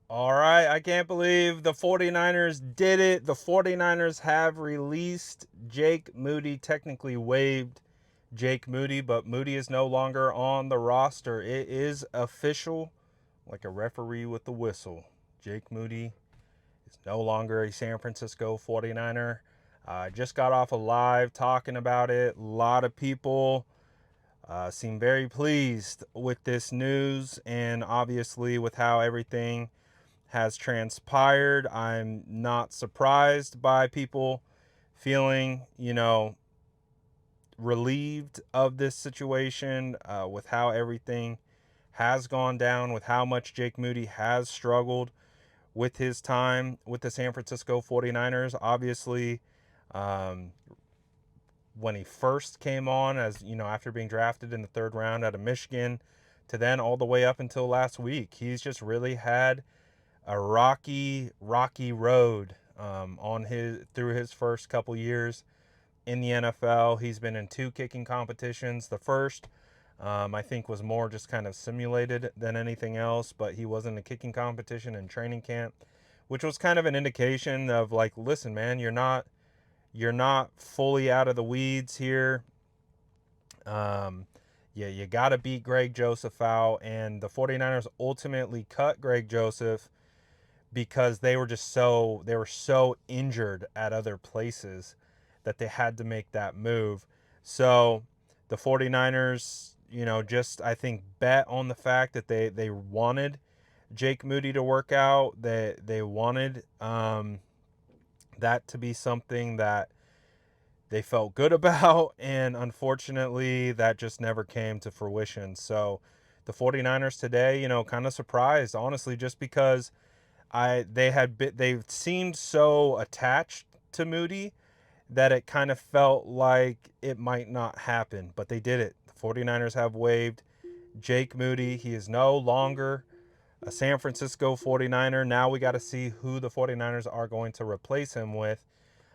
All right, I can't believe the 49ers did it. The 49ers have released Jake Moody, technically waived Jake Moody, but Moody is no longer on the roster. It is official, like a referee with the whistle. Jake Moody is no longer a San Francisco 49er. I just got off a live talking about it. A lot of people seem very pleased with this news, and obviously with how everything has transpired. I'm not surprised by people feeling, relieved of this situation with how everything has gone down, with how much Jake Moody has struggled with his time with the San Francisco 49ers. Obviously, um, when he first came on, as after being drafted in the third round out of Michigan, to then all the way up until last week, he's just really had a rocky road on his through his first couple years in the NFL. He's been in two kicking competitions. The first, I think, was more just kind of simulated than anything else, but he was in a kicking competition in training camp, which was kind of an indication of like, listen, man, you're not fully out of the weeds here. Yeah, you got to beat Greg Joseph out, and the 49ers ultimately cut Greg Joseph because they were so injured at other places that they had to make that move. So the 49ers, just I think bet on the fact that they wanted Jake Moody to work out. They wanted that to be something that they felt good about, and unfortunately that just never came to fruition. So the 49ers today, kind of surprised, honestly, just because they seemed so attached to Moody that it kind of felt like it might not happen, but they did it. The 49ers have waived Jake Moody. He is no longer a San Francisco 49er. Now we got to see who the 49ers are going to replace him with.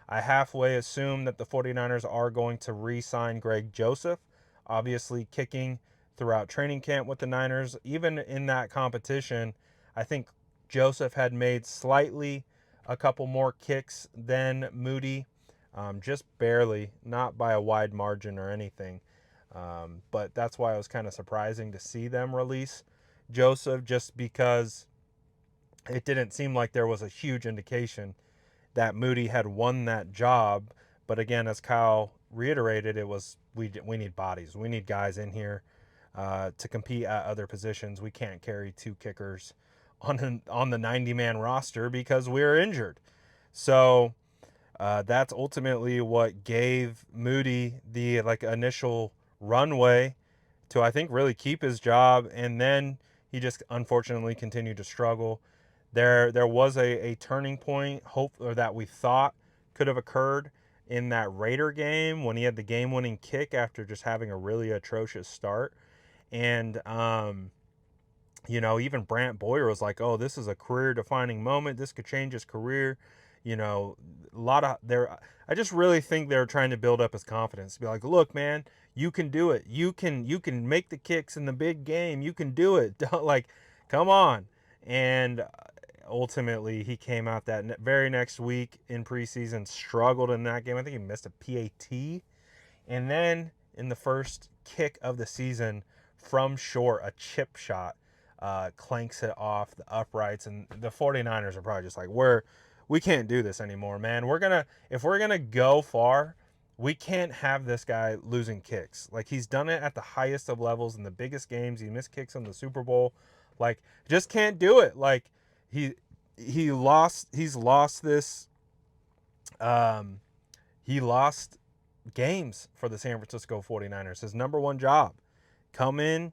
I halfway assume that the 49ers are going to re-sign Greg Joseph, obviously kicking throughout training camp with the Niners. Even in that competition, I think Joseph had made slightly a couple more kicks than Moody, just barely, not by a wide margin or anything. But that's why it was kind of surprising to see them release Joseph, just because it didn't seem like there was a huge indication that Moody had won that job. But again, as Kyle reiterated, it was we need bodies. We need guys in here to compete at other positions. We can't carry two kickers on the 90-man roster because we're injured. So that's ultimately what gave Moody the initial runway to, I think, really keep his job, and then he just unfortunately continued to struggle. There was a turning point, hope, or that we thought could have occurred in that Raider game when he had the game-winning kick after just having a really atrocious start. And even Brant Boyer was like, "Oh, this is a career-defining moment. This could change his career." A lot of there. I just really think they're trying to build up his confidence. To be like, "Look, man, you can do it. You can make the kicks in the big game. You can do it. Like, come on." And ultimately, he came out that very next week in preseason, struggled in that game. I think he missed a PAT, and then in the first kick of the season from short, a chip shot clanks it off the uprights, and the 49ers are probably just like, we can't do this anymore, man. If we're gonna go far, we can't have this guy losing kicks. Like, he's done it at the highest of levels in the biggest games. He missed kicks in the Super Bowl. Like, just can't do it. Like, he he's lost this he lost games for the San Francisco 49ers. His number one job, come in,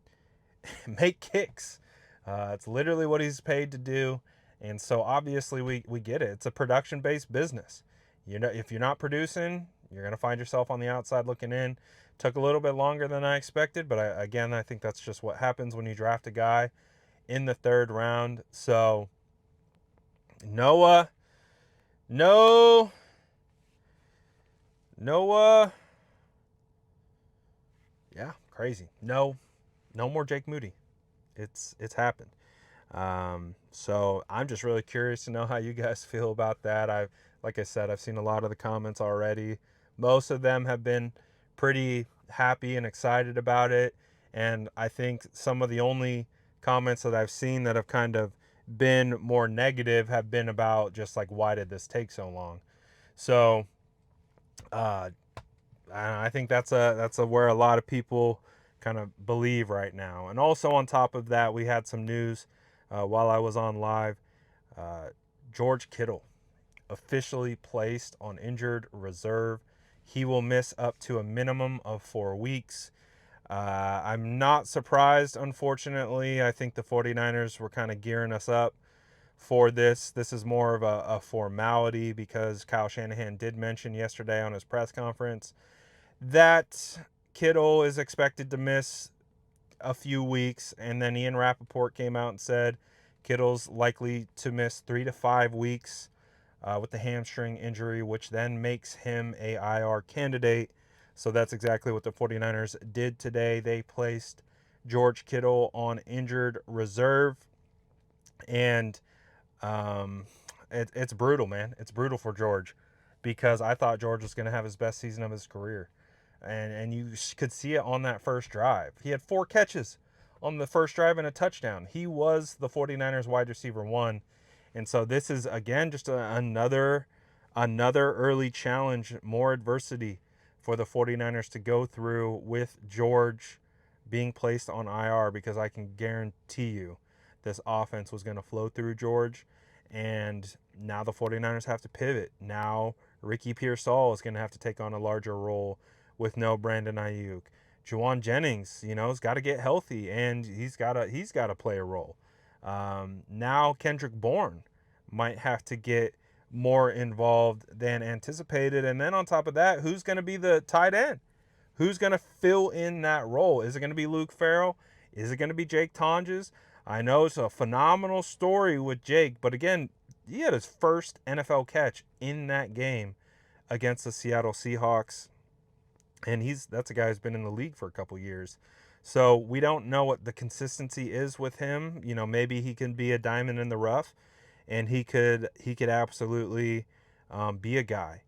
make kicks. It's literally what he's paid to do. And so obviously we get it. It's a production based business. If you're not producing, you're going to find yourself on the outside looking in. Took a little bit longer than I expected, but I think that's just what happens when you draft a guy in the third round. So Noah, no, Noah, yeah, crazy. No more Jake Moody. It's happened. So I'm just really curious to know how you guys feel about that. Like I said, I've seen a lot of the comments already. Most of them have been pretty happy and excited about it. And I think some of the only comments that I've seen that have kind of been more negative have been about just like, why did this take so long? So, uh, I think that's where a lot of people kind of believe right now. And also on top of that, we had some news while I was on live. Uh, George Kittle officially placed on injured reserve. He will miss up to a minimum of 4 weeks. I'm not surprised, unfortunately. I think the 49ers were kind of gearing us up for this. This is more of a formality because Kyle Shanahan did mention yesterday on his press conference that Kittle is expected to miss a few weeks, and then Ian Rappaport came out and said Kittle's likely to miss 3 to 5 weeks with the hamstring injury, which then makes him a IR candidate. So that's exactly what the 49ers did today. They placed George Kittle on injured reserve, and it's brutal, man. It's brutal for George because I thought George was going to have his best season of his career. And you could see it on that first drive. He had 4 catches on the first drive and a touchdown. He was the 49ers wide receiver 1. And so this is, again, just another early challenge, more adversity for the 49ers to go through with George being placed on IR, because I can guarantee you this offense was going to flow through George. And now the 49ers have to pivot. Now Ricky Pearsall is going to have to take on a larger role with no Brandon Ayuk. Juwan Jennings, has got to get healthy, and he's got to play a role. Now Kendrick Bourne might have to get more involved than anticipated. And then on top of that, who's going to be the tight end? Who's going to fill in that role? Is it going to be Luke Farrell? Is it going to be Jake Tonges? I know it's a phenomenal story with Jake, but again, he had his first NFL catch in that game against the Seattle Seahawks, and that's a guy who's been in the league for a couple years. So we don't know what the consistency is with him. Maybe he can be a diamond in the rough, and he could absolutely be a guy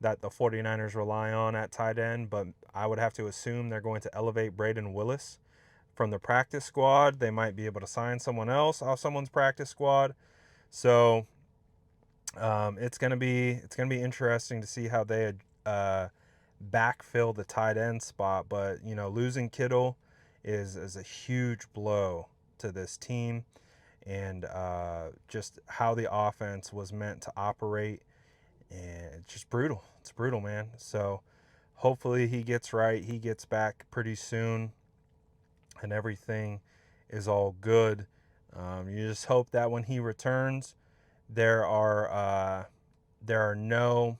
that the 49ers rely on at tight end. But I would have to assume they're going to elevate Braden Willis from the practice squad. They might be able to sign someone else off someone's practice squad. So it's gonna be interesting to see how they backfill the tight end spot. But losing Kittle is a huge blow to this team, and just how the offense was meant to operate, and it's just brutal. It's brutal, man. So hopefully he gets right. He gets back pretty soon, and everything is all good. You just hope that when he returns, there are no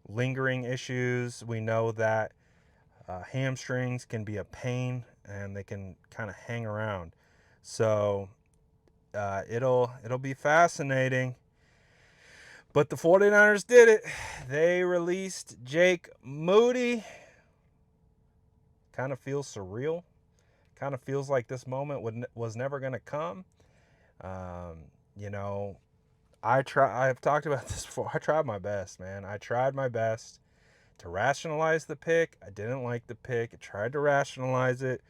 lingering issues. We know that hamstrings can be a pain, and they can kind of hang around. So it'll be fascinating. But the 49ers did it. They released Jake Moody. Kind of feels surreal. Kind of feels like this moment was never going to come. You know, I've talked about this before. I tried my best, man. I tried my best to rationalize the pick. I didn't like the pick. I tried to rationalize it.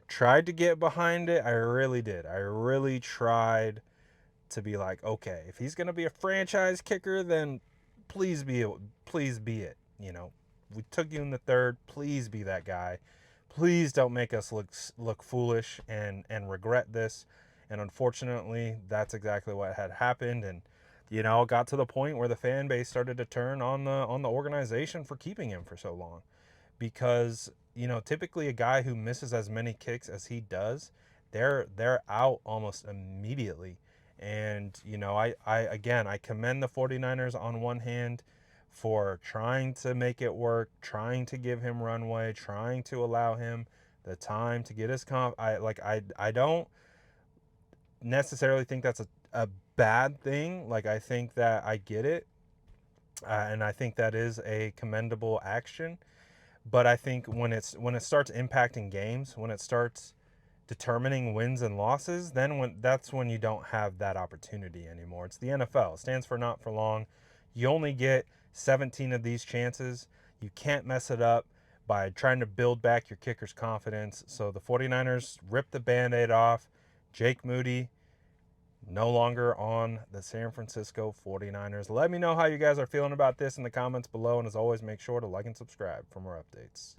Tried to get behind it. I really did. I really tried to be like, okay, if he's gonna be a franchise kicker, then please be it. We took you in the third. Please be that guy. Please don't make us look foolish and regret this. And unfortunately, that's exactly what had happened. And it got to the point where the fan base started to turn on the organization for keeping him for so long, because typically a guy who misses as many kicks as he does, they're out almost immediately. And I commend the 49ers on one hand for trying to make it work, trying to give him runway, trying to allow him the time to get his I don't necessarily think that's a bad thing. Like, I think that I get it, and I think that is a commendable action. But I think when it starts impacting games, when it starts determining wins and losses, then that's when you don't have that opportunity anymore. It's the NFL. It stands for not for long. You only get 17 of these chances. You can't mess it up by trying to build back your kicker's confidence. So the 49ers ripped the Band-Aid off. Jake Moody no longer on the San Francisco 49ers. Let me know how you guys are feeling about this in the comments below. And as always, make sure to like and subscribe for more updates.